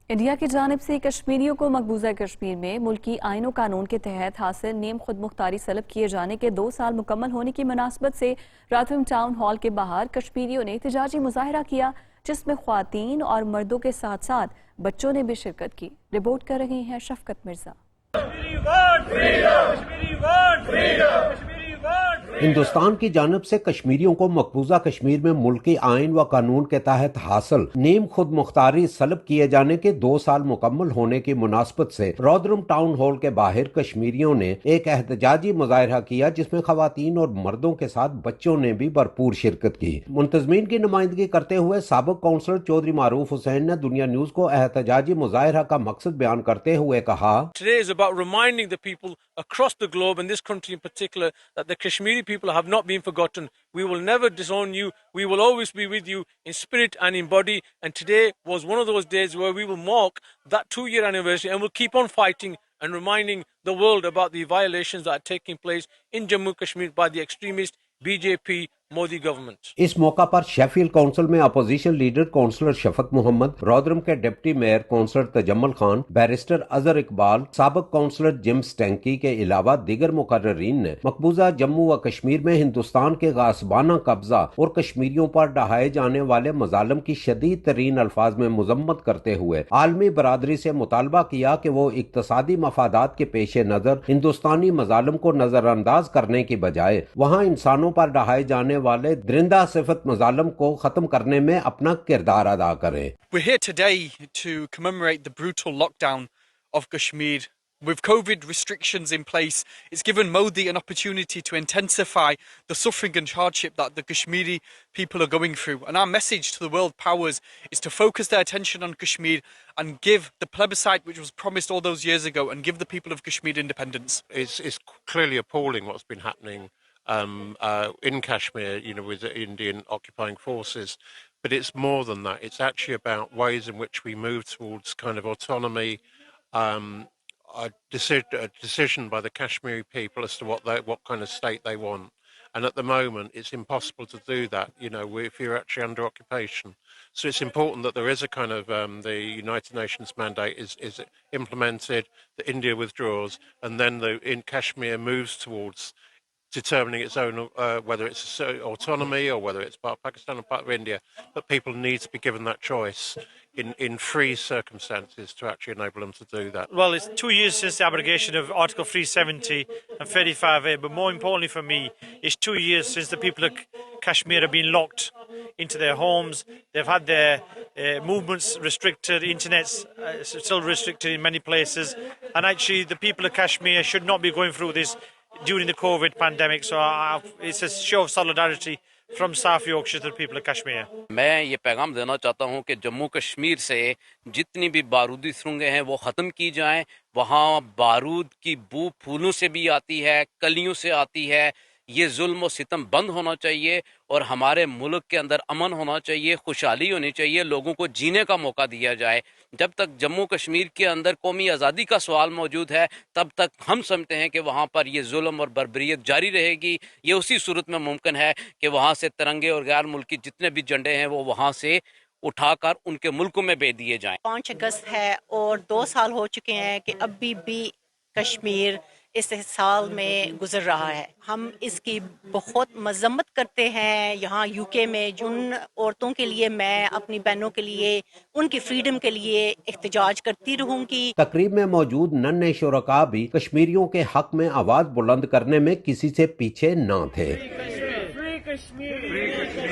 India کی جانب سے کشمیریوں کو مقبوضہ کشمیر میں ملکی آئین و قانون کے تحت حاصل نیم خود مختاری سلب کیے جانے کے 2 سال مکمل ہونے کی مناسبت سے راتھم ٹاؤن ہال کے باہر کشمیریوں نے احتجاجی مظاہرہ کیا، جس میں خواتین اور مردوں کے ساتھ ساتھ بچوں نے بھی شرکت کی۔ رپورٹ کر رہی ہیں شفقت مرزا۔ ہندوستان کی جانب سے کشمیریوں کو مقبوضہ کشمیر میں ملکی آئین و قانون کے تحت حاصل نیم خود مختاری سلب کیے جانے کے 2 سال مکمل ہونے کی مناسبت سے رودرم ٹاؤن ہال کے باہر کشمیریوں نے ایک احتجاجی مظاہرہ کیا، جس میں خواتین اور مردوں کے ساتھ بچوں نے بھی بھرپور شرکت کی۔ منتظمین کی نمائندگی کرتے ہوئے سابق کونسلر چودھری معروف حسین نے دنیا نیوز کو احتجاجی مظاہرہ کا مقصد بیان کرتے ہوئے کہا، Today is about reminding the people across the globe, and this country in particular, that the Kashmiri people have not been forgotten. We will never disown you. We will always be with you in spirit and in body. And today was one of those days where we will mark that 2-year anniversary, and we'll keep on fighting and reminding the world about the violations that are taking place in Jammu Kashmir by the extremist BJP Modi government. اس موقع پر Sheffield council میں opposition leader councillor Shafqat Muhammad, Rotherham کے deputy mayor councillor Tajammul Khan, barrister Azhar Iqbal, سابق councillor جم سٹینکی کے علاوہ دیگر مقررین نے مقبوضہ جموں و کشمیر میں ہندوستان کے غاصبانہ قبضہ اور کشمیریوں پر ڈھائے جانے والے مظالم کی شدید ترین الفاظ میں مذمت کرتے ہوئے عالمی برادری سے مطالبہ کیا کہ وہ اقتصادی مفادات کے پیش نظر ہندوستانی مظالم کو نظر انداز کرنے کی بجائے وہاں انسانوں پر ڈھائے جانے والے درندہ صفت مظالم کو ختم کرنے میں اپنا کردار ادا کریں۔ We're here today to commemorate the brutal lockdown of Kashmir. With COVID restrictions in place, it's given Modi an opportunity to intensify the suffering and hardship that the Kashmiri people are going through. And our message to the world powers is to focus their attention on Kashmir and give the plebiscite which was promised all those years ago, and give the people of Kashmir independence. It's clearly appalling what's been happening in Kashmir, with the Indian occupying forces. But it's more than that. It's actually about ways in which we move towards kind of autonomy, a decision by the Kashmiri people as to what kind of state they want. And at the moment, it's impossible to do that, if you're actually under occupation. So it's important that there is a kind of, the United Nations mandate is implemented, that India withdraws, and then in Kashmir moves towards determining its own, whether it's autonomy or whether it's part of Pakistan or part of India. But people need to be given that choice in free circumstances to actually enable them to do that. Well, it's 2 years since the abrogation of Article 370 and 35A, but more importantly for me, it's 2 years since the people of Kashmir have been locked into their homes. They've had their movements restricted, internet's still restricted in many places, and actually the people of Kashmir should not be going through this during the COVID pandemic. So it's a show of solidarity from South Yorkshire to the people of Kashmir. میں یہ پیغام دینا چاہتا ہوں کہ جموں کشمیر سے جتنی بھی بارودی سرنگیں ہیں وہ ختم کی جائیں۔ وہاں بارود کی بو پھولوں سے بھی آتی ہے، کلیوں سے آتی ہے۔ یہ ظلم و ستم بند ہونا چاہیے اور ہمارے ملک کے اندر امن ہونا چاہیے، خوشحالی ہونی چاہیے، لوگوں کو جینے کا موقع دیا جائے۔ جب تک جموں کشمیر کے اندر قومی آزادی کا سوال موجود ہے، تب تک ہم سمجھتے ہیں کہ وہاں پر یہ ظلم اور بربریت جاری رہے گی۔ یہ اسی صورت میں ممکن ہے کہ وہاں سے ترنگے اور غیر ملکی جتنے بھی جھنڈے ہیں وہ وہاں سے اٹھا کر ان کے ملکوں میں بھیج دیے جائیں۔ 5 اگست ہے اور 2 سال ہو چکے ہیں کہ ابھی بھی کشمیر اس سال میں گزر رہا ہے۔ ہم اس کی بہت مذمت کرتے ہیں۔ یہاں UK میں جن عورتوں کے لیے میں اپنی بہنوں کے لیے ان کی فریڈم کے لیے احتجاج کرتی رہوں گی۔ تقریب میں موجود ننھے شرکاء بھی کشمیریوں کے حق میں آواز بلند کرنے میں کسی سے پیچھے نہ تھے۔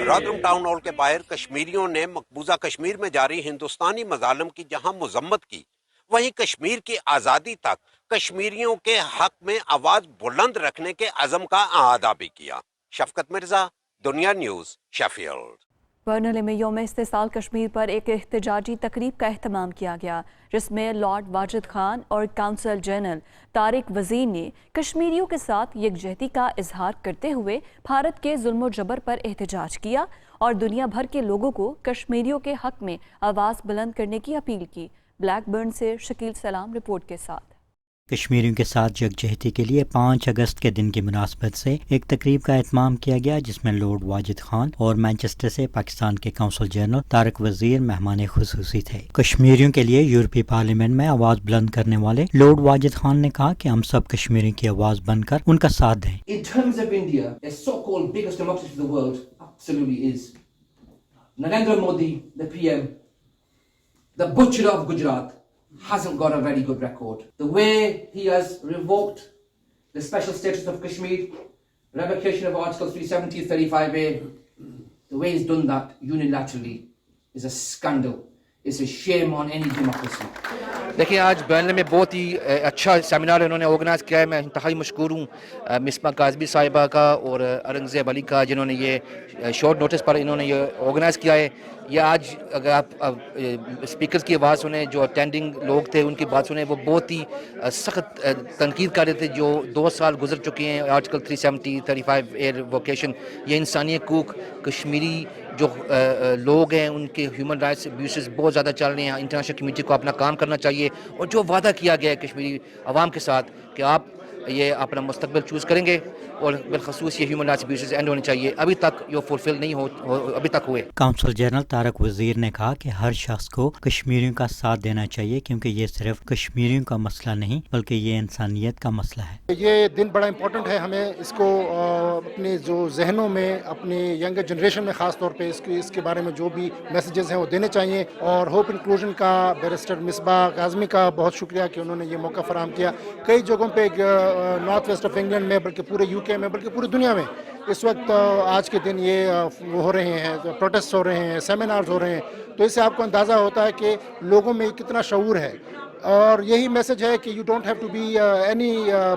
رودرم ٹاؤن ہال کے باہر کشمیریوں نے مقبوضہ کشمیر میں جاری ہندوستانی مظالم کی جہاں مذمت کی، وہیں کشمیر کی آزادی تک کشمیریوں کے حق میں آواز بلند رکھنے کے عزم کا اعادہ بھی کیا۔ شفقت مرزا، دنیا نیوز، شیفیلڈ۔ برنلے میں یوم استحصال کشمیر پر ایک احتجاجی تقریب کا اہتمام کیا گیا، جس میں لارڈ واجد خان اور کونسل جنرل طارق وزیر نے کشمیریوں کے ساتھ یکجہتی کا اظہار کرتے ہوئے بھارت کے ظلم و جبر پر احتجاج کیا اور دنیا بھر کے لوگوں کو کشمیریوں کے حق میں آواز بلند کرنے کی اپیل کی۔ بلیک برن سے شکیل سلام رپورٹ کے ساتھ۔ کشمیریوں کے ساتھ یکجہتی کے لیے 5 اگست کے دن کی مناسبت سے ایک تقریب کا اہتمام کیا گیا، جس میں لارڈ واجد خان اور مانچسٹر سے پاکستان کے قونصل جنرل طارق وزیر مہمان خصوصی تھے۔ کشمیریوں کے لیے یورپی پارلیمنٹ میں آواز بلند کرنے والے لارڈ واجد خان نے کہا کہ ہم سب کشمیریوں کی آواز بن کر ان کا ساتھ دیں۔ In terms of India, a so-called biggest democracy of the world, absolutely is. Narendra Modi, the PM, the butcher of Gujarat, hasn't got a very good record. The way he has revoked the special status of Kashmir, revocation of Article 370, 35A, the way he's done that unilaterally is a scandal. It's a shame on any democracy. دیکھیں آج برنلے میں بہت ہی اچھا seminar انہوں نے organise کیا ہے، میں انتہائی مشکور ہوں مصباح کاظمی صاحبہ کا اور اورنگزیب علی کا، جنہوں نے یہ شارٹ نوٹس پر انہوں نے یہ آرگنائز کیا ہے۔ یہ آج اگر آپ اسپیکرز کی آواز سنیں، جو اٹینڈنگ لوگ تھے ان کی بات سنیں، وہ بہت ہی سخت تنقید کر رہے تھے۔ جو 2 سال گزر چکے ہیں، آرٹیکل 370 35 ایئر ووکیشن، یہ انسانی حقوق، کشمیری جو لوگ ہیں ان کے ہیومن رائٹس ابیوسز بہت زیادہ چل رہے ہیں۔ انٹرنیشنل کمیونٹی کو اپنا کام کرنا چاہیے، اور جو وعدہ کیا گیا ہے کشمیری عوام کے ساتھ کہ آپ یہ اپنا مستقبل چوز کریں گے اور بالخصوص یہ ہیومن رائٹس ابیوسز اینڈ ہونے چاہیے، ابھی تک یہ فلفل نہیں ابھی تک ہوئے۔ قونصل جنرل طارق وزیر نے کہا کہ ہر شخص کو کشمیریوں کا ساتھ دینا چاہیے، کیونکہ یہ صرف کشمیریوں کا مسئلہ نہیں بلکہ یہ انسانیت کا مسئلہ ہے۔ یہ دن بڑا امپورٹنٹ ہے، ہمیں اس کو اپنے جو ذہنوں میں، اپنی ینگر جنریشن میں خاص طور پہ اس کے بارے میں جو بھی میسیجز ہیں وہ دینے چاہیے۔ اور ہوپ انکلوژن کا بیرسٹر مصباح کاظمی کا بہت شکریہ کہ انہوں نے یہ موقع فراہم کیا۔ کئی جگہوں پہ نارتھ ویسٹ آف انگلینڈ میں، بلکہ پورے UK میں، بلکہ پوری دنیا میں اس وقت آج کے دن یہ ہو رہے ہیں، پروٹیسٹ ہو رہے ہیں، سیمینارز ہو رہے ہیں، تو اس سے آپ کو اندازہ ہوتا ہے کہ لوگوں میں کتنا شعور ہے۔ اور یہی میسج ہے کہ you don't have to be any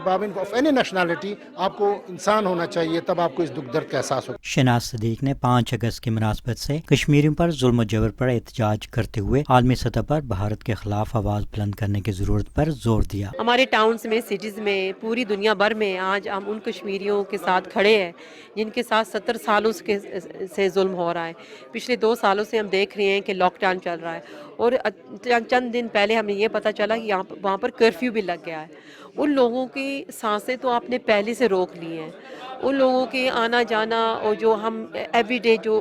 بابن آف اینی نیشنلٹی، آپ کو انسان ہونا چاہیے، تب آپ کو اس دکھ درد کا احساس ہو۔ شناز صدیق نے 5 اگست کی مناسبت سے کشمیریوں پر ظلم و جبر پر احتجاج کرتے ہوئے عالمی سطح پر بھارت کے خلاف آواز بلند کرنے کی ضرورت پر زور دیا۔ ہمارے ٹاؤنز میں، سٹیز میں، پوری دنیا بھر میں آج ہم ان کشمیریوں کے ساتھ کھڑے ہیں جن کے ساتھ 70 سالوں سے ظلم ہو رہا ہے۔ پچھلے 2 سالوں سے ہم دیکھ رہے ہیں کہ لاک ڈاؤن چل رہا ہے، اور چند دن پہلے ہمیں یہ پتہ چلا کہ وہاں پر کرفیو بھی لگ گیا ہے۔ ان لوگوں کی سانسیں تو آپ نے پہلے سے روک لی ہیں، ان لوگوں کے آنا جانا اور جو ہم ایوری ڈے جو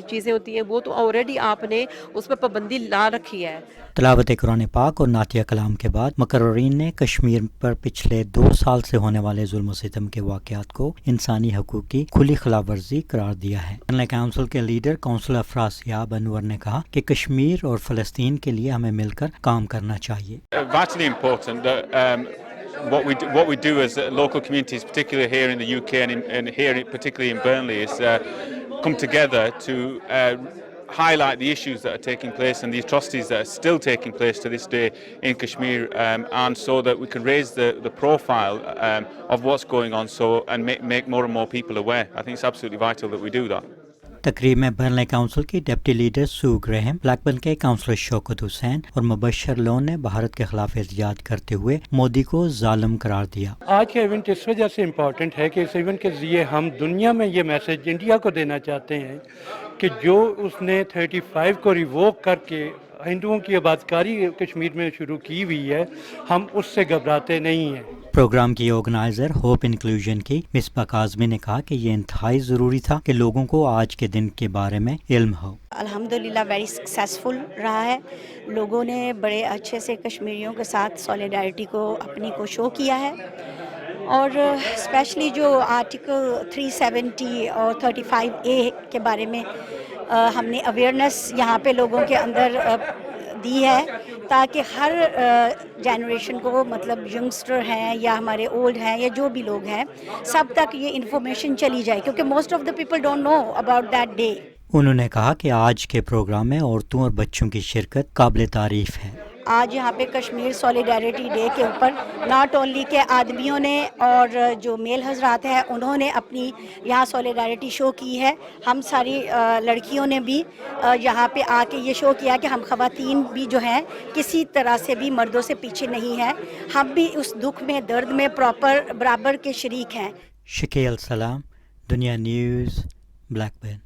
چیزیں ہوتی ہیں وہ تو آلریڈی آپ نے اس پر پابندی لا رکھی ہے۔ تلاوت قرآن پاک اور نعتیہ کلام کے بعد مقررین نے کشمیر پر پچھلے 2 سال سے ہونے والے ظلم و ستم کے واقعات کو انسانی حقوق کی کھلی خلاف ورزی قرار دیا ہے۔ جنرل کونسل کے لیڈر کونسل افراسیاب انور نے کہا کہ کشمیر اور فلسطین کے لیے ہمیں مل کر کام کرنا چاہیے۔ Vitally important that what we do as local communities, particularly here in the UK and here particularly in Burnley, is come together to highlight the issues that are taking place and the atrocities that are still taking place to this day in Kashmir, and so that we can raise the profile of what's going on, and make more and more people aware. I think it's absolutely vital that we do that. تقریب میں Burnley council کی deputy leader Sue Graham, Blackburn کے councillor Shaukat Hussain اور Mubashir loan نے بھارت کے خلاف احتجاج کرتے ہوئے مودی کو ظالم قرار دیا۔ آج کا ایونٹ اس وجہ سے امپورٹنٹ ہے کہ اس ایونٹ کے ذریعے ہم دنیا میں یہ میسج انڈیا کو دینا چاہتے ہیں کہ جو اس نے 35 کو ریووک کر کے ہندوؤں کی آبادکاری کشمیر میں شروع کی ہوئی ہے، ہم اس سے گھبراتے نہیں ہیں۔ پروگرام کی آرگنائزر ہوپ انکلوژن کی مصباح کاظمی نے کہا کہ یہ انتہائی ضروری تھا کہ لوگوں کو آج کے دن کے بارے میں علم ہو۔ الحمدللہ ویری سکسیسفل رہا ہے، لوگوں نے بڑے اچھے سے کشمیریوں کے ساتھ سولیڈیرٹی کو اپنی کو شو کیا ہے، اور اسپیشلی جو آرٹیکل 370 اور 35A کے بارے میں ہم نے اویئرنیس یہاں پہ لوگوں کے اندر دی ہے، تاکہ ہر جنریشن کو، مطلب ینگسٹر ہیں یا ہمارے اولڈ ہیں یا جو بھی لوگ ہیں، سب تک یہ انفارمیشن چلی جائے، کیونکہ most of the people don't know about that day. انہوں نے کہا کہ آج کے پروگرام میں عورتوں اور بچوں کی شرکت قابل تعریف ہے۔ آج یہاں پہ کشمیر سولیڈیرٹی ڈے کے اوپر ناٹ اونلی کے آدمیوں نے اور جو میل حضرات ہیں انہوں نے اپنی یہاں سولیڈیرٹی شو کی ہے، ہم ساری لڑکیوں نے بھی یہاں پہ آ کے یہ شو کیا کہ ہم خواتین بھی جو ہیں کسی طرح سے بھی مردوں سے پیچھے نہیں ہیں، ہم بھی اس دکھ میں، درد میں برابر کے شریک ہیں۔ Shakeel Salam, Dunya news, Blackburn.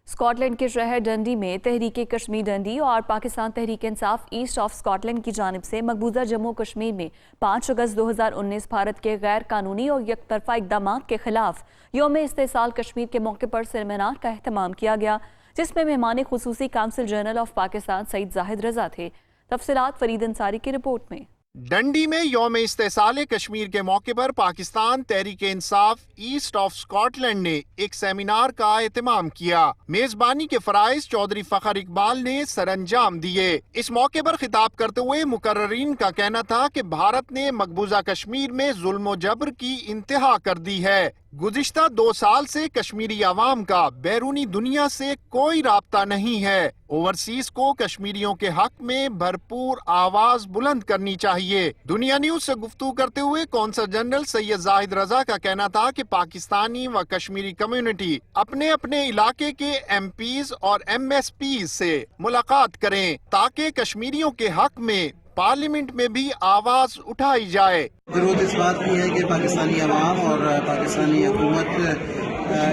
Scotland کے شہر ڈنڈی میں تحریک کشمیر ڈنڈی اور Pakistan Tehreek Insaf asset of Scott land کی جانب سے مقبوضہ جموں کشمیر میں 5 اگست 2019 بھارت کے غیر قانونی اور یک طرفہ اقدامات کے خلاف یوم استحصال کشمیر کے موقع پر سیمینار کا اہتمام کیا گیا، جس میں مہمان خصوصی کونسل جنرل آف پاکستان سعید زاہد رضا تھے۔ تفصیلات فرید انصاری کی رپورٹ میں۔ ڈنڈی میں یوم استحصال کشمیر کے موقع پر Pakistan Tehreek Insaf asset of Scott land نے ایک سیمینار کا اہتمام کیا۔ میزبانی کے فرائض چودھری فخر اقبال نے سر انجام دیے۔ اس موقع پر خطاب کرتے ہوئے مقررین کا کہنا تھا کہ بھارت نے مقبوضہ کشمیر میں ظلم و جبر کی انتہا کر دی ہے۔ گزشتہ 2 سال سے کشمیری عوام کا بیرونی دنیا سے کوئی رابطہ نہیں ہے۔ اوورسیز کو کشمیریوں کے حق میں بھرپور آواز بلند کرنی چاہیے۔ دنیا نیوز سے گفتگو کرتے ہوئے کونسل جنرل سید زاہد رضا کا کہنا تھا کہ پاکستانی و کشمیری کمیونٹی اپنے اپنے علاقے کے ایم پیز اور ایم ایس پیز سے ملاقات کریں تاکہ کشمیریوں کے حق میں پارلیمنٹ میں بھی آواز اٹھائی جائے۔ ضرورت اس بات کی ہے کہ پاکستانی عوام اور پاکستانی حکومت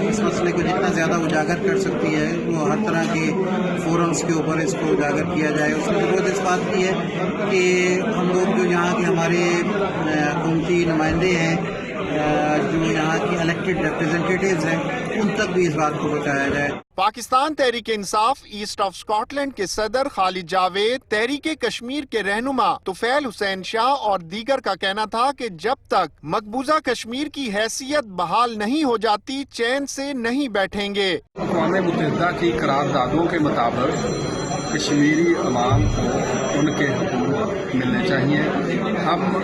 اس مسئلے کو جتنا زیادہ اجاگر کر سکتی ہے وہ ہر طرح کے فورمز کے اوپر اس کو اجاگر کیا جائے۔ اس میں ضرورت اس بات کی ہے کہ ہم لوگ جو یہاں کے ہمارے حکومتی نمائندے ہیں، جو یہاں کی الیکٹڈ ریپرزنٹیٹیوز ہیں، ان تک بھی اس بات کو پہنچایا جائے۔ Pakistan Tehreek Insaf asset of Scott land کے صدر خالد جاوید، تحریک کشمیر کے رہنما طفیل حسین شاہ اور دیگر کا کہنا تھا کہ جب تک مقبوضہ کشمیر کی حیثیت بحال نہیں ہو جاتی چین سے نہیں بیٹھیں گے۔ اقوام متحدہ کی قراردادوں کے مطابق کشمیری عوام کو ان کے حقوق ملنے چاہیے۔ ہم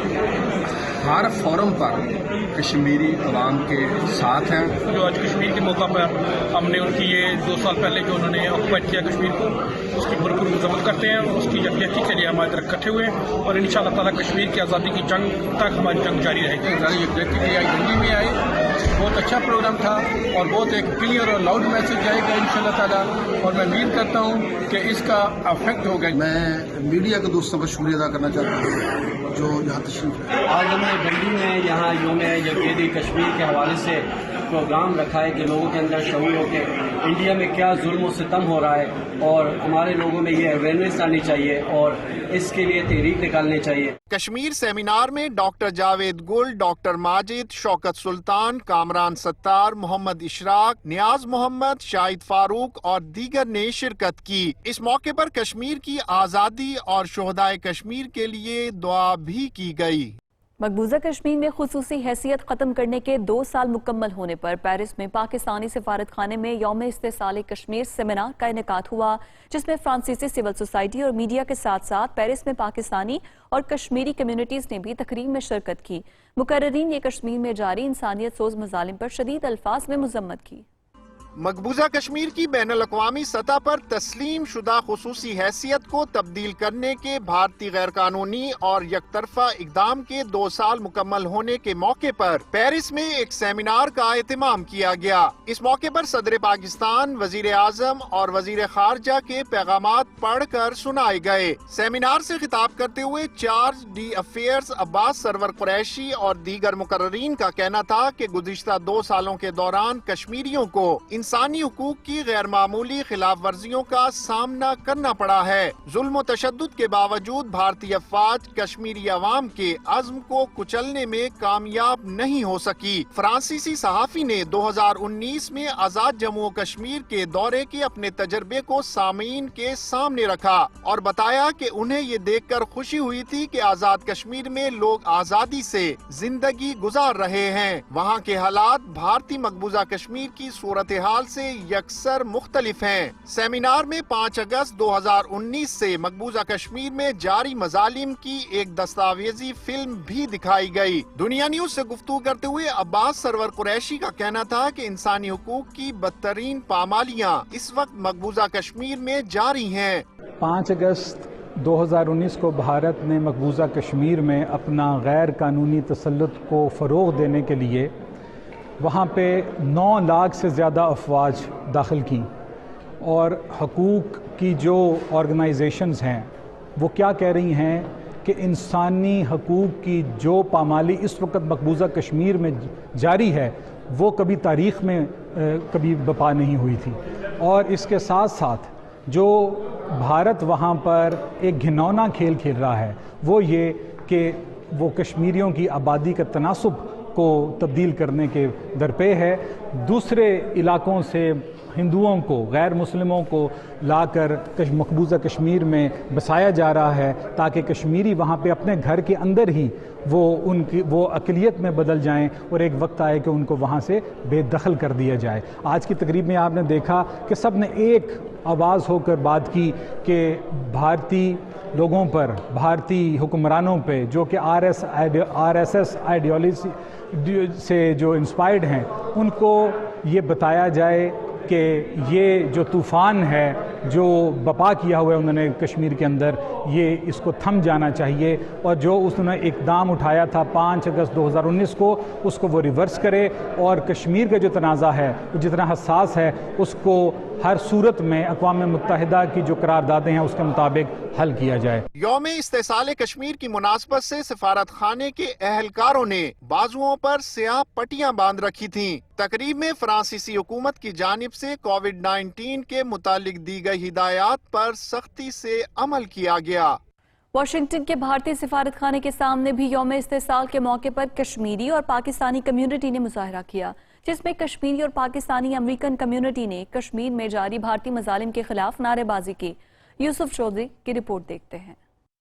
ہر فورم پر کشمیری عوام کے ساتھ ہیں۔ جو آج کشمیر کے موقع پر ہم نے ان کی یہ 2 سال پہلے جو انہوں نے آکوپائڈ کیا کشمیر کو، اس کی بھرپور مذمت کرتے ہیں اور اس کی یکجہتی کے لیے ہمارے طرف اکٹھے ہوئے ہیں اور انشاءاللہ تعالیٰ کشمیر کی آزادی کی جنگ تک ہماری جنگ جاری رہے گی۔ ساری یکجہتی کے لیے آج دنڈی میں آئے، بہت اچھا پروگرام تھا اور بہت ایک کلیئر اور لاؤڈ میسج جائے گا انشاءاللہ تعالیٰ، اور میں امید کرتا ہوں کہ اس کا افیکٹ ہوگا۔ میں میڈیا کے دوستوں کا شکریہ ادا کرنا چاہتا ہوں جو یہاں تشریف ہے۔ آج ہم نے ڈنڈی میں یہاں یوم یکجہتی کشمیر کے حوالے سے پروگرام رکھا ہے کہ لوگوں کے اندر شعور ہو کہ انڈیا میں کیا ظلم و ستم ہو رہا ہے اور ہمارے لوگوں میں یہ اویئرنیس آنی چاہیے اور اس کے لیے تحریک نکالنی چاہیے۔ کشمیر سیمینار میں ڈاکٹر جاوید گل، ڈاکٹر ماجد، شوکت سلطان، کامران ستار، محمد اشراق، نیاز محمد، شاہد فاروق اور دیگر نے شرکت کی۔ اس موقع پر کشمیر کی آزادی اور شہدائے کشمیر کے لیے دعا بھی کی گئی۔ مقبوضہ کشمیر میں خصوصی حیثیت ختم کرنے کے 2 سال مکمل ہونے پر پیرس میں پاکستانی سفارت خانے میں یوم استحصال کشمیر سیمینار کا انعقاد ہوا، جس میں فرانسیسی سول سوسائٹی اور میڈیا کے ساتھ ساتھ پیرس میں پاکستانی اور کشمیری کمیونٹیز نے بھی تقریب میں شرکت کی۔ مقررین نے کشمیر میں جاری انسانیت سوز مظالم پر شدید الفاظ میں مذمت کی۔ مقبوضہ کشمیر کی بین الاقوامی سطح پر تسلیم شدہ خصوصی حیثیت کو تبدیل کرنے کے بھارتی غیر قانونی اور یک طرفہ اقدام کے 2 سال مکمل ہونے کے موقع پر پیرس میں ایک سیمینار کا اہتمام کیا گیا۔ اس موقع پر صدر پاکستان، وزیر اعظم اور وزیر خارجہ کے پیغامات پڑھ کر سنائے گئے۔ سیمینار سے خطاب کرتے ہوئے چارج ڈی افیئرز عباس سرور قریشی اور دیگر مقررین کا کہنا تھا کہ گزشتہ 2 سالوں کے دوران کشمیریوں کو انسانی حقوق کی غیر معمولی خلاف ورزیوں کا سامنا کرنا پڑا ہے۔ ظلم و تشدد کے باوجود بھارتی افواج کشمیری عوام کے عزم کو کچلنے میں کامیاب نہیں ہو سکی۔ فرانسیسی صحافی نے 2019 میں آزاد جموں و کشمیر کے دورے کے اپنے تجربے کو سامعین کے سامنے رکھا اور بتایا کہ انہیں یہ دیکھ کر خوشی ہوئی تھی کہ آزاد کشمیر میں لوگ آزادی سے زندگی گزار رہے ہیں۔ وہاں کے حالات بھارتی مقبوضہ کشمیر کی صورتحال سے یکسر مختلف ہیں۔ سیمینار میں 5 اگست 2019 سے مقبوضہ کشمیر میں جاری مظالم کی ایک دستاویزی فلم بھی دکھائی گئی۔ دنیا نیوز سے گفتگو کرتے ہوئے عباس سرور قریشی کا کہنا تھا کہ انسانی حقوق کی بدترین پامالیاں اس وقت مقبوضہ کشمیر میں جاری ہیں۔ 5 اگست 2019 کو بھارت نے مقبوضہ کشمیر میں اپنا غیر قانونی تسلط کو فروغ دینے کے لیے وہاں پہ 9 لاکھ سے زیادہ افواج داخل کیں، اور حقوق کی جو آرگنائزیشنز ہیں وہ کیا کہہ رہی ہیں کہ انسانی حقوق کی جو پامالی اس وقت مقبوضہ کشمیر میں جاری ہے وہ کبھی تاریخ میں کبھی بپا نہیں ہوئی تھی. اور اس کے ساتھ ساتھ جو بھارت وہاں پر ایک گھنونا کھیل کھیل رہا ہے وہ یہ کہ وہ کشمیریوں کی آبادی کا تناسب کو تبدیل کرنے کے درپے ہے. دوسرے علاقوں سے ہندوؤں کو، غیر مسلموں کو لا کر مقبوضہ کشمیر میں بسایا جا رہا ہے تاکہ کشمیری وہاں پہ اپنے گھر کے اندر ہی وہ اقلیت میں بدل جائیں اور ایک وقت آئے کہ ان کو وہاں سے بے دخل کر دیا جائے. آج کی تقریب میں آپ نے دیکھا کہ سب نے ایک آواز ہو کر بات کی کہ بھارتی لوگوں پر، بھارتی حکمرانوں پہ جو کہ آر ایس ایس آئیڈیالوجی سے جو انسپائرڈ ہیں، ان کو یہ بتایا جائے کہ یہ جو طوفان ہے جو بپا کیا ہوا ہے انہوں نے کشمیر کے اندر، یہ اس کو تھم جانا چاہیے اور جو اس نے اقدام اٹھایا تھا 5 اگست 2019 کو اس کو وہ ریورس کرے اور کشمیر کا جو تنازع ہے وہ جتنا حساس ہے اس کو ہر صورت میں اقوام متحدہ کی جو قراردادیں ہیں اس کے مطابق حل کیا جائے. یوم استحصال کشمیر کی مناسبت سے سفارت خانے کے اہلکاروں نے بازوؤں پر سیاہ پٹیاں باندھ رکھی تھیں. تقریب میں فرانسیسی حکومت کی جانب سے کووڈ-19 کے متعلق دی گئی ہدایات پر سختی سے عمل کیا گیا. واشنگٹن کے بھارتی سفارت خانے کے سامنے بھی یوم استحصال کے موقع پر کشمیری اور پاکستانی کمیونٹی نے مظاہرہ کیا، جس میں کشمیری اور پاکستانی امریکن کمیونٹی نے کشمیر میں جاری بھارتی مظالم کے خلاف نعرے بازی کی. یوسف چودھری کی رپورٹ دیکھتے ہیں.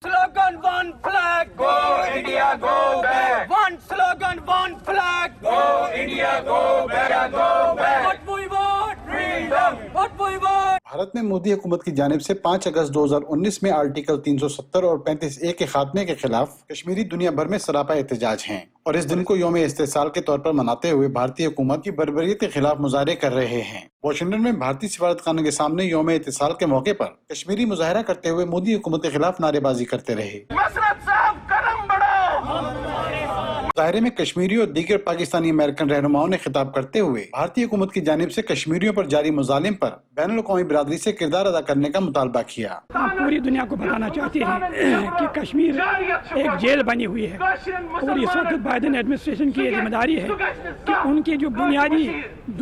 Slogan one flag, go India, go back. One slogan, one flag, go India, go back, go back. What we want, freedom. What we want. Bharat میں مودی حکومت کی جانب سے 5 اگست 2019 میں آرٹیکل 370 اور 35A کے خاتمے کے خلاف کشمیری دنیا بھر میں سراپا احتجاج ہیں اور اس دن کو یوم استحصال کے طور پر مناتے ہوئے بھارتی حکومت کی بربریت کے خلاف مظاہرے کر رہے ہیں. واشنگٹن میں بھارتی سفارت خانے کے سامنے یوم استحصال کے موقع پر کشمیری مظاہرہ کرتے ہوئے مودی حکومت کے خلاف نعرے بازی کرتے رہے. مظاہرے میں کشمیری اور دیگر پاکستانی امریکن رہنماؤں نے خطاب کرتے ہوئے بھارتی حکومت کی جانب سے کشمیریوں پر جاری مظالم پر بین الاقوامی برادری سے کردار ادا کرنے کا مطالبہ کیا. ہم پوری دنیا کو بتانا چاہتے ہیں کہ کشمیر ایک جیل بنی ہوئی ہے اور اس وقت بائیڈن ایڈمنسٹریشن کی ذمہ داری ہے کہ ان کی جو بنیادی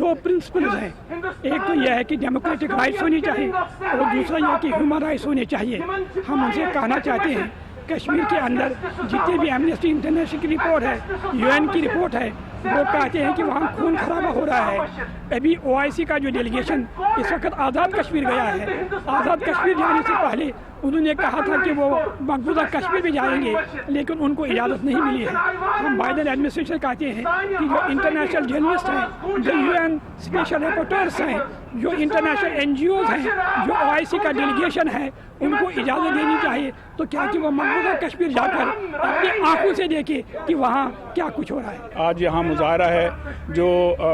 2 پرنسپلز ہیں، ایک تو یہ ہے کہ ڈیموکریٹک رائٹس ہونی چاہیے اور دوسرا یہ کہ ہیومن رائٹس ہونے چاہیے. ہم ان سے کہنا چاہتے ہیں کشمیر کے اندر جتنے بھی ایمنسٹی انٹرنیشنل کی رپورٹ ہے، UN کی رپورٹ ہے، وہ کہتے ہیں کہ وہاں خون خرابہ ہو رہا ہے. ابھی OIC کا جو ڈیلیگیشن اس وقت آزاد کشمیر گیا ہے، آزاد کشمیر جانے سے پہلے انہوں نے کہا تھا کہ وہ مقبوضہ کشمیر بھی جائیں گے لیکن ان کو اجازت نہیں ملی ہے. ہم بائیڈن ایڈمنسٹریشن کہتے ہیں کہ جو انٹرنیشنل جرنلسٹ ہیں، جو UN اسپیشل رپورٹرس ہیں، جو انٹرنیشنل NGOs ہیں، جو OIC کا ڈیلیگیشن ہے، ان کو اجازت دینی چاہیے تو کیا کہ وہ مقبوضہ کشمیر جا کر اپنی آنکھوں سے دیکھے کہ وہاں کیا کچھ ہو رہا ہے. آج یہاں مظاہرہ ہے جو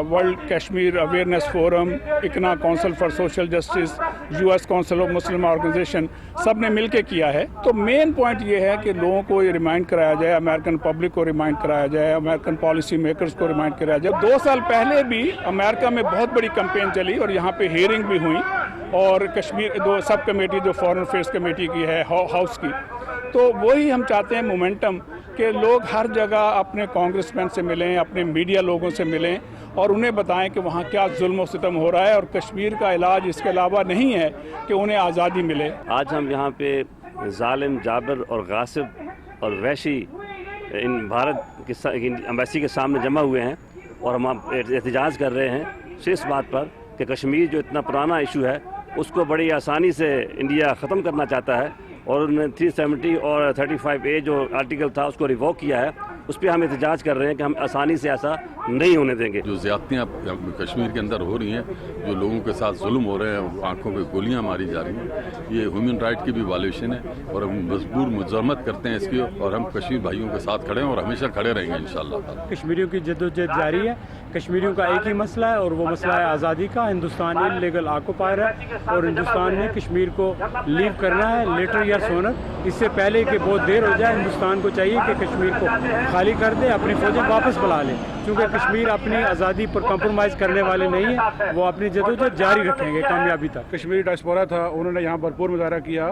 world Kashmir awareness forum, ICNA council for social justice, US council of Muslim organisation سب نے مل کے کیا ہے. تو مین پوائنٹ یہ ہے کہ لوگوں کو یہ ریمائنڈ کرایا جائے، امریکن پبلک کو ریمائنڈ کرایا جائے، امریکن پالیسی میکرز کو ریمائنڈ کرایا جائے. 2 سال پہلے بھی امریکہ میں بہت بڑی کمپین چلی اور یہاں پہ ہیئرنگ بھی ہوئی اور کشمیر 2 سب کمیٹی جو فارن افیئرس کمیٹی کی ہے ہاؤس کی، تو وہی ہم چاہتے ہیں مومنٹم کہ لوگ ہر جگہ اپنے کانگریس مین سے ملیں، اپنے میڈیا لوگوں سے ملیں اور انہیں بتائیں کہ وہاں کیا ظلم و ستم ہو رہا ہے اور کشمیر کا علاج اس کے علاوہ نہیں ہے کہ انہیں آزادی ملے. آج ہم یہاں پہ ظالم، جابر اور غاصب اور وحشی ان بھارت کی ایمبیسی کے سامنے جمع ہوئے ہیں اور ہم احتجاج کر رہے ہیں اس بات پر کہ کشمیر جو اتنا پرانا ایشو ہے اس کو بڑی آسانی سے انڈیا ختم کرنا چاہتا ہے اور انہوں نے 370 اور 35A جو آرٹیکل تھا اس کو ریووک کیا ہے. اس پہ ہم احتجاج کر رہے ہیں کہ ہم آسانی سے ایسا نہیں ہونے دیں گے. جو زیادتیاں کشمیر کے اندر ہو رہی ہیں، جو لوگوں کے ساتھ ظلم ہو رہے ہیں، آنکھوں پہ گولیاں ماری جا رہی ہیں، یہ ہیومن رائٹ کی بھی وائلیشن ہے اور ہم مجبور مذمت کرتے ہیں اس کی اور ہم کشمیر بھائیوں کے ساتھ کھڑے ہیں اور ہمیشہ کھڑے رہیں گے انشاءاللہ. کشمیریوں کی جدوجہد جاری ہے. کشمیریوں کا ایک ہی مسئلہ ہے اور وہ مسئلہ ہے آزادی کا. ہندوستان انلیگل آکوپائر ہے اور ہندوستان نے کشمیر کو لیو کرنا ہے لیٹر یا سونر. اس سے پہلے کہ بہت دیر ہو جائے ہندوستان کو چاہیے کہ کشمیر کو خالی کر دے، اپنی فوجیں واپس بلا لے، کیونکہ کشمیر اپنی آزادی پر کمپرومائز کرنے والے نہیں ہیں. وہ اپنی جدوجہد جاری رکھیں گے کامیابی تک. کشمیری ڈائسپورا تھا، انہوں نے یہاں بھرپور مظاہرہ کیا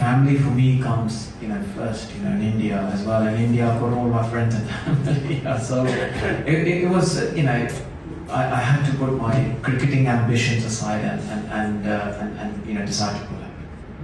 family for me comes first in India as well. In India I've got all my friends and family. So it was I had to put my cricketing ambitions aside and decide to pull out.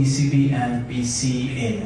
ECB and PCA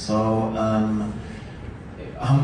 So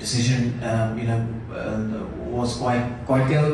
decision was quite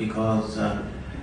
because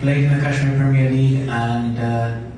played in the Kashmir Premier League and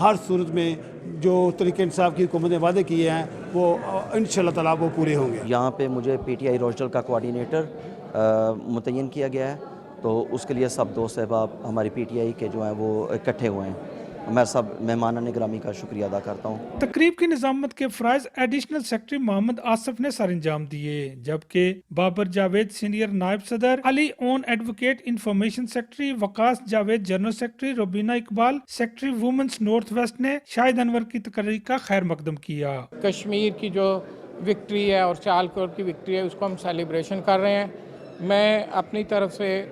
ہر صورت میں جو تحریک انصاف کی حکومت نے وعدے کیے ہیں وہ انشاءاللہ تعالیٰ وہ پورے ہوں گے. یہاں پہ مجھے پی ٹی آئی روزڈل کا کوارڈینیٹر متعین کیا گیا ہے، تو اس کے لیے سب دوست احباب ہماری پی ٹی آئی کے جو ہیں وہ اکٹھے ہوئے ہیں. میں سب مہمانان گرامی کا شکریہ ادا کرتا ہوں. تقریب کی نظامت کے فرائض ایڈیشنل سیکرٹری محمد آصف نے سر انجام دیے، جبکہ بابر جاوید سینئر نائب صدر، Ali Awan advocate information secretary, Waqas Javed general secretary, Rubina Iqbal secretary women's north west نے شاہد انور کی تقریر کا خیر مقدم کیا. کشمیر کی جو وکٹری ہے اور سیالکوٹ کی وکٹری ہے اس کو ہم سیلیبریشن کر رہے ہیں. میں اپنی طرف سے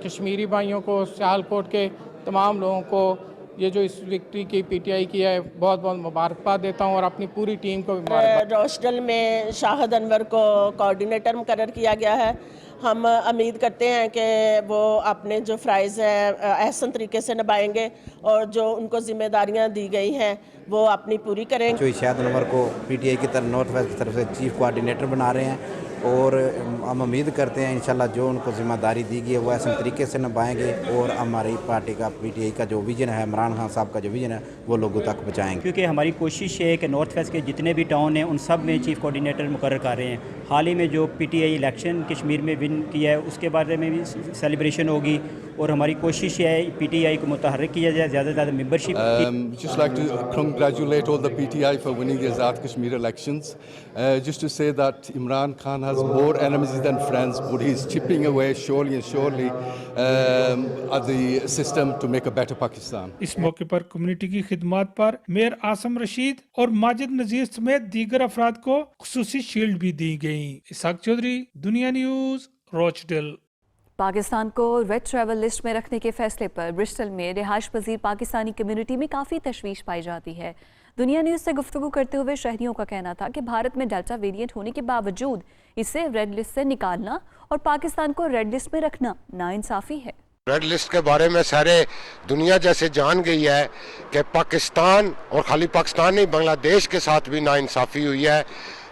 کشمیری بھائیوں کو، سیالکوٹ کے تمام لوگوں کو یہ جو اس وکٹری کی پی ٹی آئی کی ہے بہت بہت مبارکباد دیتا ہوں اور اپنی پوری ٹیم کو مبارکباد. روزڈل میں شاہد انور کو کوارڈینیٹر مقرر کیا گیا ہے. ہم امید کرتے ہیں کہ وہ اپنے جو فرائض ہیں احسن طریقے سے نبھائیں گے اور جو ان کو ذمہ داریاں دی گئی ہیں وہ اپنی پوری کریں گے. جو شاہد انور کو پی ٹی آئی کی طرف نارتھ ویسٹ کی طرف سے چیف کوارڈینیٹر بنا رہے ہیں، اور ہم امید کرتے ہیں انشاءاللہ جو ان کو ذمہ داری دی گئی ہے وہ احسن طریقے سے نبھائیں گے، اور ہماری پارٹی کا پی ٹی آئی کا جو ویژن ہے، عمران خان صاحب کا جو ویژن ہے وہ لوگوں تک پہنچائیں گے. کیونکہ ہماری کوشش ہے کہ نارتھ ویسٹ کے جتنے بھی ٹاؤن ہیں ان سب میں چیف کوارڈینیٹر مقرر کر رہے ہیں. حال ہی میں جو P T I election Kashmir میں ون کیا ہے اس کے بارے میں بھی سیلیبریشن ہوگی، اور ہماری کوشش ہے پی ٹی آئی کو متحرک کیا جائے، زیادہ سے زیادہ membership. Just like to congratulate all the PTI for winning the Azad Kashmir elections. Just to say that Imran Khan has more enemies than friends, but he's chipping away surely and surely at the system to make a better Pakistan. اس موقع پر community کی خدمات پر mayor Asim Rashid اور ماجد نذیر سمیت دیگر افراد کو خصوصی shield بھی دی گئیں. اسحاق چودھری، دنیا نیوز، روچڈل. پاکستان کو ریڈ ٹریول لسٹ میں رکھنے کے فیصلے پر برسٹل میں رہائش پذیر پاکستانی کمیونٹی میں کافی تشویش پائی جاتی ہے. دنیا نیوز سے گفتگو کرتے ہوئے شہریوں کا کہنا تھا کہ بھارت میں ڈیلٹا ویریئنٹ ہونے کے باوجود اسے ریڈ لسٹ سے نکالنا اور پاکستان کو ریڈ لسٹ میں رکھنا ناانصافی ہے. ریڈ لسٹ کے بارے میں سارے دنیا جیسے جان گئی ہے کہ پاکستان اور خالی پاکستان نہیں بنگلہ دیش کے ساتھ بھی ناانصافی ہوئی ہے.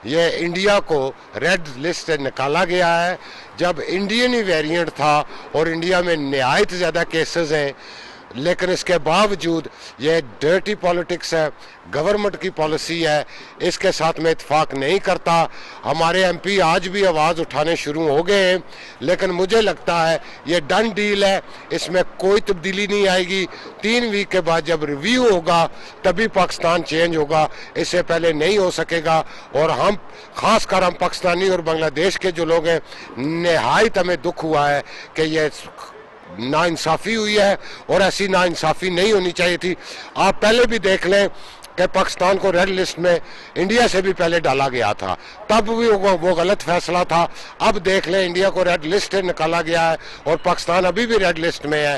یہ انڈیا کو ریڈ لسٹ سے نکالا گیا ہے جب انڈین ہی ویریئنٹ تھا اور انڈیا میں نہایت زیادہ کیسز ہیں، لیکن اس کے باوجود یہ ڈرٹی پالیٹکس ہے، گورنمنٹ کی پالیسی ہے، اس کے ساتھ میں اتفاق نہیں کرتا. ہمارے ایم پی آج بھی آواز اٹھانے شروع ہو گئے ہیں، لیکن مجھے لگتا ہے یہ ڈن ڈیل ہے، اس میں کوئی تبدیلی نہیں آئے گی. 3 ویک کے بعد جب ریویو ہوگا تبھی پاکستان چینج ہوگا، اس سے پہلے نہیں ہو سکے گا. اور ہم خاص کر ہم پاکستانی اور بنگلہ دیش کے جو لوگ ہیں نہایت ہمیں دکھ ہوا ہے کہ یہ ناانصافی ہوئی ہے اور ایسی ناانصافی نہیں ہونی چاہیے تھی. آپ پہلے بھی دیکھ لیں کہ پاکستان کو ریڈ لسٹ میں انڈیا سے بھی پہلے ڈالا گیا تھا، تب بھی وہ غلط فیصلہ تھا. اب دیکھ لیں انڈیا کو ریڈ لسٹ سے نکالا گیا ہے اور پاکستان ابھی بھی ریڈ لسٹ میں ہے،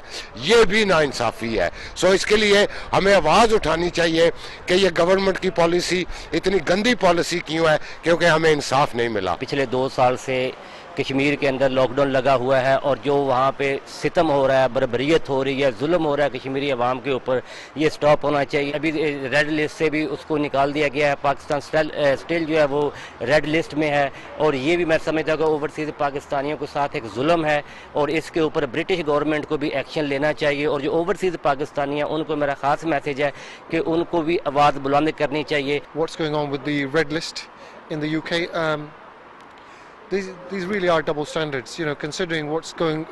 یہ بھی ناانصافی ہے. اس کے لیے ہمیں آواز اٹھانی چاہیے کہ یہ گورنمنٹ کی پالیسی اتنی گندی پالیسی کیوں ہے، کیونکہ ہمیں انصاف نہیں ملا. پچھلے 2 سال سے کشمیر کے اندر لاک ڈاؤن لگا ہوا ہے اور جو وہاں پہ ستم ہو رہا ہے، بربریت ہو رہی ہے، ظلم ہو رہا ہے کشمیری عوام کے اوپر، یہ سٹاپ ہونا چاہیے. ابھی ریڈ لسٹ سے بھی اس کو نکال دیا گیا ہے. پاکستان سٹل جو ہے وہ ریڈ لسٹ میں ہے، اور یہ بھی میں سمجھتا ہوں کہ اوورسیز پاکستانیوں کے ساتھ ایک ظلم ہے، اور اس کے اوپر برٹش گورنمنٹ کو بھی ایکشن لینا چاہیے. اور جو اوورسیز پاکستانی ہیں ان کو میرا خاص میسیج ہے کہ ان کو بھی آواز بلند کرنی چاہیے. What's going on with the red list in the UK? These really are double standards, considering what's going.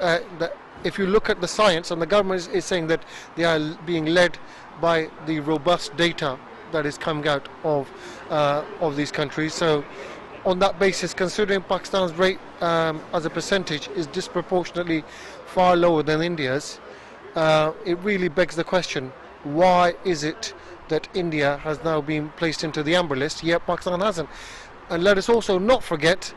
If you look at the science, and the government is saying that they are being led by the robust data that is coming out of these countries. So, on that basis, considering Pakistan's rate as a percentage is disproportionately far lower than India's, it really begs the question: why is it that India has now been placed into the amber list, yet Pakistan hasn't? And let us also not forget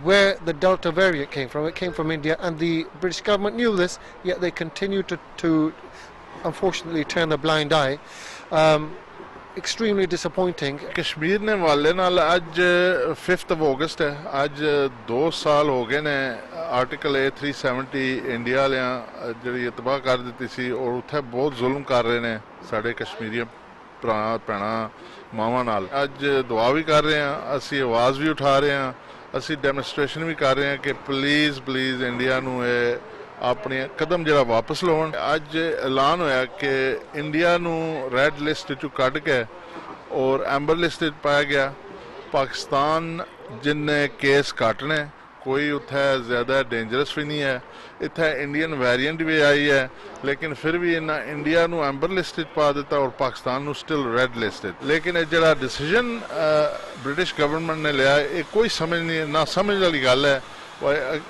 where the Delta variant came from. It came from India, and the British government knew this, yet they continue to unfortunately turn a blind eye. Extremely disappointing. Kashmir نے والے نال اج 5 اگست ہے، اج 2 سال ہو گئے نے article A370 India والیاں جڑی اتباع کر دیتی سی، اور اتھے بہت ظلم کر رہے نے ساڈے کشمیری بھرا بھੈਣਾਂ ਮਾਵਾਂ ਨਾਲ. ਅੱਜ ਦੁਆ ਵੀ ਕਰ ਰਹੇ ਹਾਂ, ਅਸੀਂ ਆਵਾਜ਼ ਵੀ ਉਠਾ ਰਹੇ ਹਾਂ, ਅਸੀਂ ਡੈਮੋਨਸਟ੍ਰੇਸ਼ਨ ਵੀ ਕਰ ਰਹੇ ਹਾਂ ਕਿ ਪਲੀਜ਼ ਇੰਡੀਆ ਨੂੰ ਇਹ ਆਪਣੇ ਕਦਮ ਜਿਹੜਾ ਵਾਪਸ ਲਵਾਉਣ। ਅੱਜ ਐਲਾਨ ਹੋਇਆ ਕਿ ਇੰਡੀਆ ਨੂੰ ਰੈੱਡ ਲਿਸਟ ਚੋਂ ਕੱਢ ਕੇ ਔਰ ਐਂਬਰ ਲਿਸਟ 'ਚ ਪਾਇਆ ਗਿਆ। ਪਾਕਿਸਤਾਨ ਜਿੰਨੇ ਕੇਸ ਘੱਟ ਨੇ, ਕੋਈ ਉੱਥੇ ਜ਼ਿਆਦਾ ਡੇਂਜਰਸ ਵੀ ਨਹੀਂ ਹੈ। ਇੱਥੇ ਇੰਡੀਅਨ ਵੇਰੀਐਂਟ ਵੀ ਆਈ ਹੈ, ਲੇਕਿਨ ਫਿਰ ਵੀ ਇਹਨਾਂ ਇੰਡੀਆ ਨੂੰ ਐਂਬਰ ਲਿਸਟ 'ਚ ਪਾ ਦਿੱਤਾ ਔਰ ਪਾਕਿਸਤਾਨ ਨੂੰ ਸਟਿਲ ਰੈੱਡ ਲਿਸਟ 'ਚ। ਲੇਕਿਨ ਇਹ ਜਿਹੜਾ ਡਿਸੀਜਨ ਬ੍ਰਿਟਿਸ਼ ਗਵਰਨਮੈਂਟ ਨੇ ਲਿਆ, ਇਹ ਕੋਈ ਸਮਝ ਨਹੀਂ, ਨਾ ਸਮਝ ਵਾਲੀ ਗੱਲ ਹੈ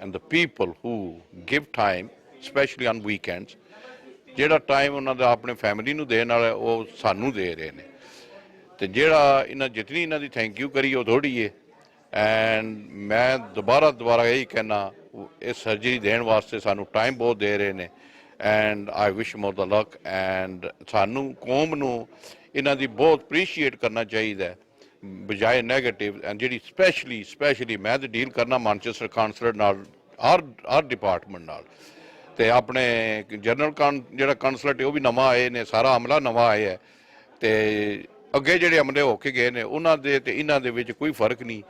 and the people who give time, especially on weekends, ਜਿਹੜਾ ਟਾਈਮ ਉਹਨਾਂ ਦਾ ਆਪਣੇ ਫੈਮਿਲੀ ਨੂੰ ਦੇਣ ਵਾਲਾ ਉਹ ਸਾਨੂੰ ਦੇ ਰਹੇ ਨੇ ਤੇ ਜਿਹੜਾ ਇਹਨਾਂ ਜਿਤਨੀ ਇਹਨਾਂ ਦੀ ਥੈਂਕ ਯੂ ਕਰੀ ਉਹ ਥੋੜੀ ਹੈ ਐਂਡ ਮੈਂ ਦੁਬਾਰਾ ਇਹੀ ਕਹਿਣਾ ਇਹ ਸਰਜਰੀ ਦੇਣ ਵਾਸਤੇ ਸਾਨੂੰ ਟਾਈਮ ਬਹੁਤ ਦੇ ਰਹੇ ਨੇ and I wish more the luck and ਸਾਨੂੰ ਕੌਮ ਨੂੰ ਇਹਨਾਂ ਦੀ ਬਹੁਤ ਅਪਰੀਸ਼ੀਏਟ ਕਰਨਾ ਚਾਹੀਦਾ ਬਜਾਏ ਨੈਗੇਟਿਵ ਐਂਡ ਜਿਹੜੀ ਸਪੈਸ਼ਲੀ ਮੈਂ ਤਾਂ ਡੀਲ ਕਰਨਾ ਮਾਨਚੈਸਟਰ ਕਾਉਂਸਲਰ ਨਾਲ ਹਰ ਡਿਪਾਰਟਮੈਂਟ ਨਾਲ ਤੇ ਆਪਣੇ ਜਨਰਲ ਜਿਹੜਾ ਕਾਉਂਸਲਰ ਉਹ ਵੀ ਨਵਾਂ ਆਏ ਨੇ ਸਾਰਾ ਅਮਲਾ ਨਵਾਂ ਆਇਆ ਹੈ ਤੇ ਅੱਗੇ ਜਿਹੜੇ ਅਮਲੇ ਹੋ ਕੇ ਗਏ ਨੇ ਉਹਨਾਂ ਦੇ ਤੇ ਇਹਨਾਂ ਦੇ ਵਿੱਚ ਕੋਈ ਫਰਕ ਨਹੀਂ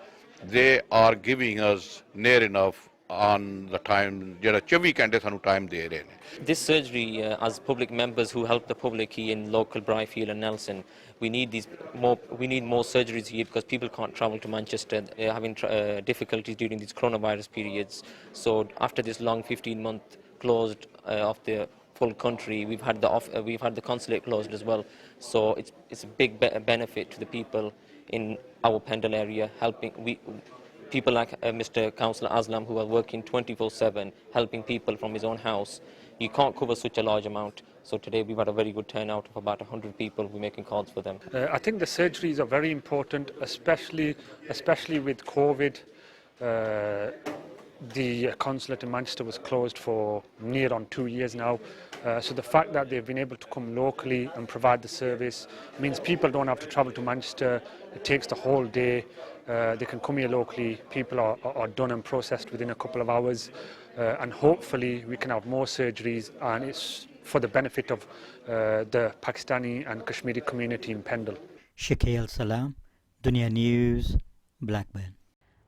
they are giving us near enough on the time ਜਿਹੜਾ 24 ਘੰਟੇ ਸਾਨੂੰ ਟਾਈਮ ਦੇ ਰਹੇ ਨੇ This surgery, as public members who help the public here in local Brighfield and Nelson, we need more surgeries here because people can't travel to Manchester. They're having difficulties during these coronavirus periods. So after this long 15-month closed of the full country, we've had the consulate closed as well. So it's a big benefit to the people in our Pendle area, helping people like Mr. Councillor Aslam who are working 24/7, helping people from his own house. You can't cover such a large amount. So today we've had a very good turnout of about 100 people. We're making calls for them. I think the surgeries are very important, especially with COVID. The consulate in Manchester was closed for near on 2 years now. So the fact that they've been able to come locally and provide the service means people don't have to travel to Manchester. It takes the whole day. They can come here locally. People are done and processed within a couple of hours. And hopefully we can have more surgeries, and it's for the benefit of the Pakistani and Kashmiri community in Pendle. Shakil Salam, Dunia News, Blackburn.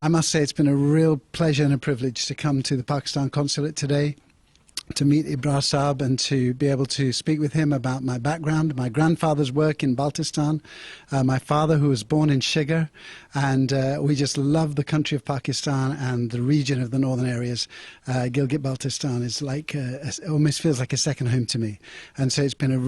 I must say it's been a real pleasure and a privilege to come to the Pakistan consulate today to meet Ibrar Saab and to be able to speak with him about my background, my grandfather's work in Baltistan, my father who was born in Shigar, and we just love the country of Pakistan and the region of the northern areas. Gilgit-Baltistan is like, almost feels like a second home to me, and so it's been a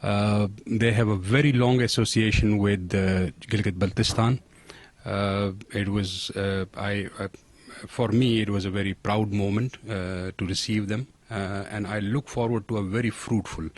They have a very long association with Gilgit-Baltistan. It was, for me, it was a very proud moment to receive them, and I look forward to a very fruitful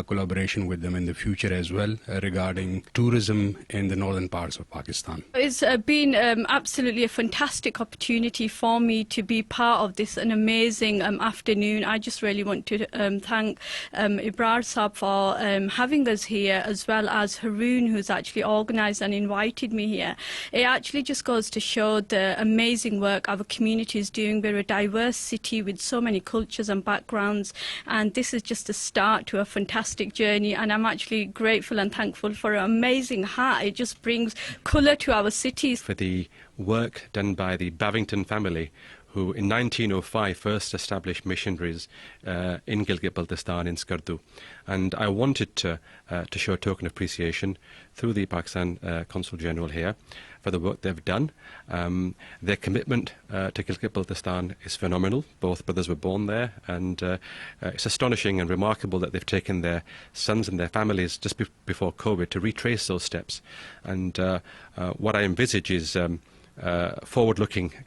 collaboration with them in the future as well regarding tourism in the northern parts of Pakistan. It's been absolutely a fantastic opportunity for me to be part of this an amazing afternoon. I just really want to thank Ibrar Saab for having us here, as well as Haroon, who's actually organised and invited me here. It actually just goes to show the amazing work our community is doing. We're a diverse city with so many cultures and backgrounds, and this is just a start to a fantastic journey, and I'm actually grateful and thankful for an amazing hat. It just brings colour to our cities. For the work done by the Bavington family, who in 1905 first established missionaries in Gilgit-Baltistan in Skardu. And I wanted to show a token of appreciation through the Pakistan Consul General here for the work they've done. Their commitment to Gilgit-Baltistan is phenomenal. Both brothers were born there, and it's astonishing and remarkable that they've taken their sons and their families just before COVID to retrace those steps. And what I envisage is forward-looking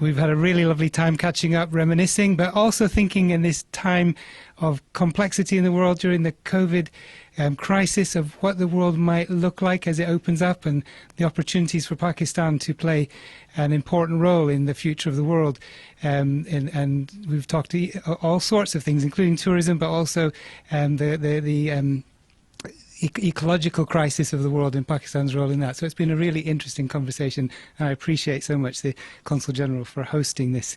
We've had a really lovely time catching up, reminiscing, but also thinking in this time of complexity in the world during the COVID crisis of what the world might look like as it opens up, and the opportunities for Pakistan to play an important role in the future of the world. And we've talked all sorts of things, including tourism, but also the ecological crisis of the world and Pakistan's role in that. So it's been a really interesting conversation, and I appreciate so much the Consul General for hosting this.